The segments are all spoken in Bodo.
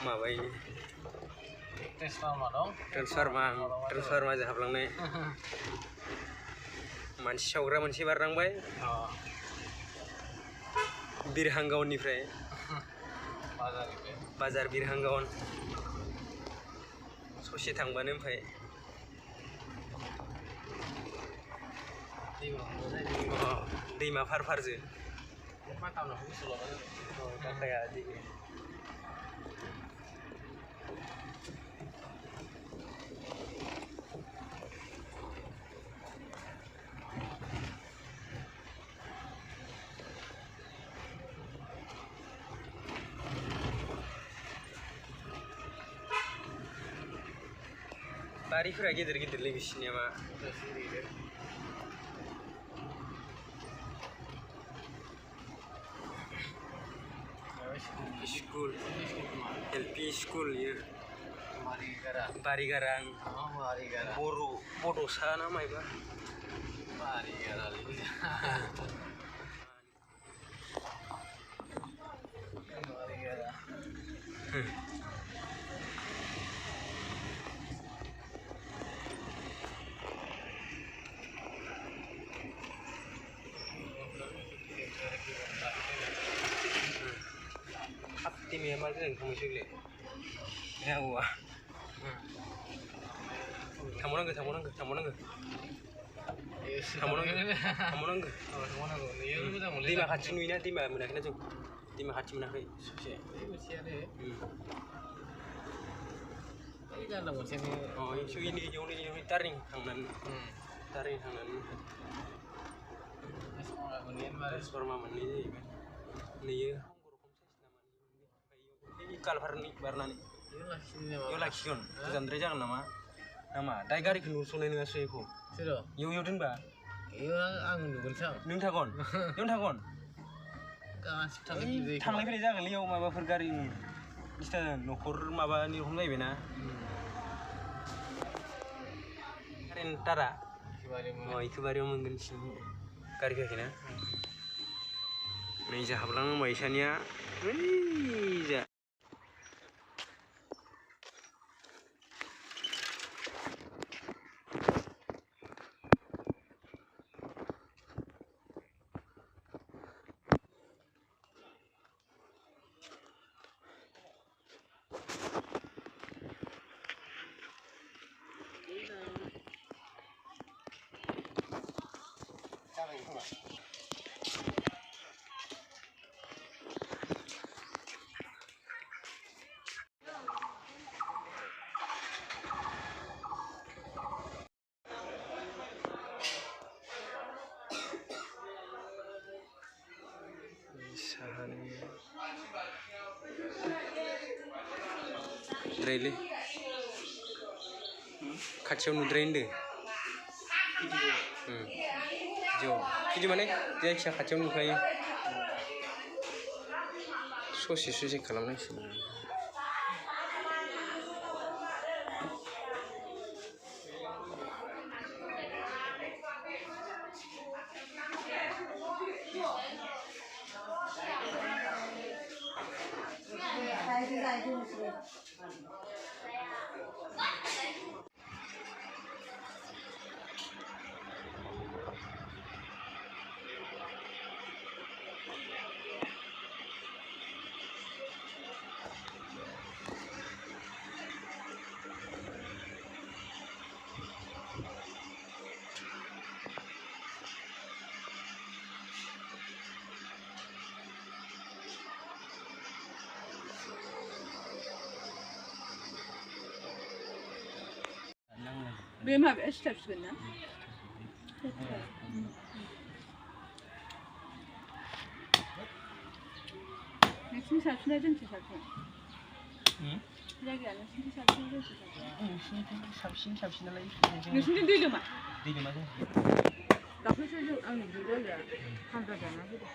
माबायो ट्रेन्सफार्मार दं ट्रेन्सफार्माजों हाबलांनाय मानसि सावग्रा मोनसे बारलांबाय बिरहांगावननिफ्राय बाजार बिरहांगावन ससे थांबानो ओमफ्राय दैमा फार फारजों गाखाया बारिफोरा गिदिर गिदिरलै बिसिनिया मा स्कुल एलपि स्कुल यो बारिगारां बड'सा ना मायबा Timnya mal kan kamu sih ya wah kamu nangga lima kacang nuina lima menakin aja lima kacang menakin sih ini kan lah macam ni oh ini taring hangan transforma mani nih kalfarni barnani yo lakion jandre jangan nama dai gari kenu sonai nanga seko siro yo doनबा yo ang nugun sang nों थागोन थांलाय फैलाय जागोनलै याव माबाफोर गारि इस्टा नखर माबानि रखम जाहैबायना कारेन्ट तारा इखोबारियाव मोनगोन गारि फैयाखैना नै जा हाबलाङो माइसानिया ओइ जा नुद्रायलै खाथियाव नुद्राय होनदों भिडिअ माने जायखिया खाथियाव नुखायो ससे खालामनांसिगोन बे माबाया सिथाबसिगोन ना नोंसिनि साबसिना जोंसो साबसिन जायगाया नोंसिनि साबसिन जोंसो साबसिनालाय नोंसिनिथिं दै लोमा जों दाख्लैसो जों आंनि बिदाया हाग्रा जाना फैदों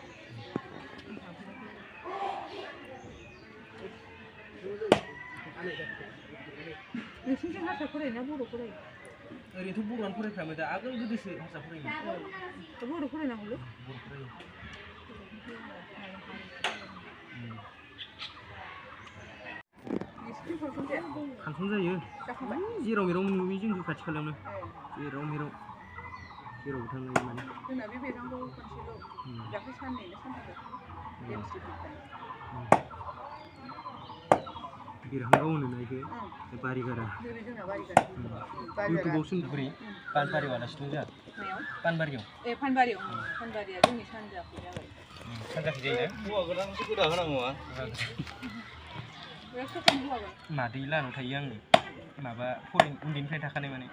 नोंसिनिथिं हारसा फरायोना बर' फरायो ओरैनोथ' बर'आनो फरायखायामोन दा आगोल गोदोसो हारसा फरायोमोन बर' फरायनांगौलै बर' फरायो फांसन जायो जेराव मेराव नुयो जों खाथि खालायावनो जेराव मेराव जेरावबो थांनो माने जोंना बे बेरांगौ खनसेल' दाख्लै साननैनो सानथाम बेरहांगाव होनो ना इखो बारिगारा जोंना बारिगारा इउटुबावसो बोरै पानबारियाव आलासि दं जोंहा पानबारियाव फानबारिया जोंनि सानजाखै जाबाय सानजाखै जायो हौवा गोदानसो गोदा होनांगौ मादै लानाव थायो आङो माबा फरेन उन्दैनिफ्राय थाखानाय माने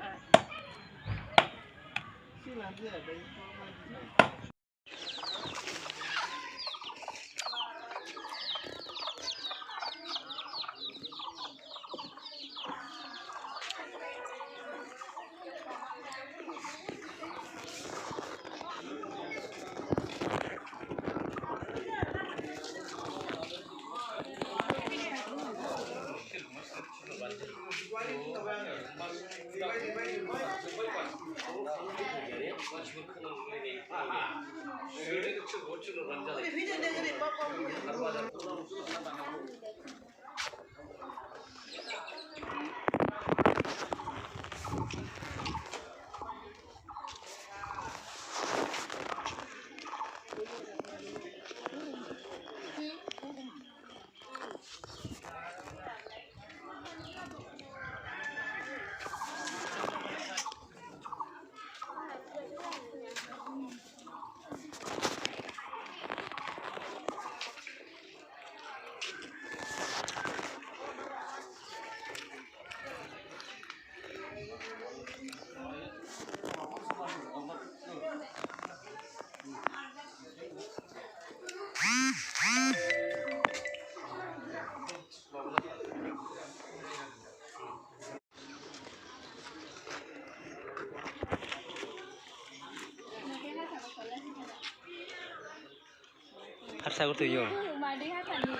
harsa gua tuh yo Madi hasan nih.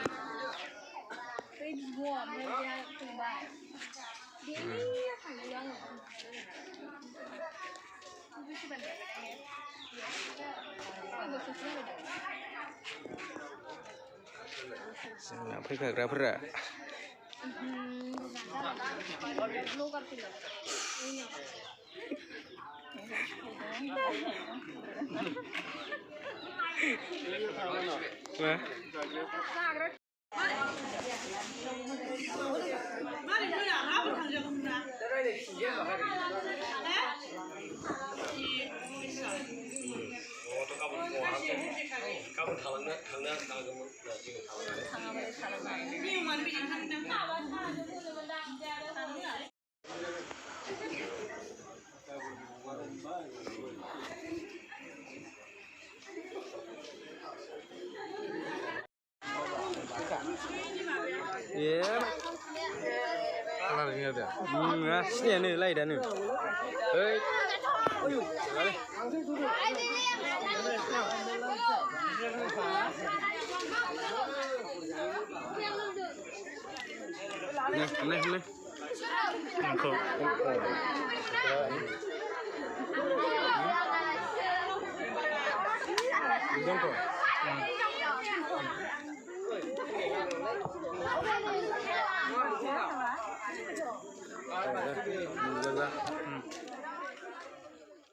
Saya gua mereka coba. Dia ini akan bilang. Itu sebenarnya ya. Senang fैखाग्राफोरा ya Larinya ada. Sini lay dah ni. Hei. Ni. Engkau. Engkau.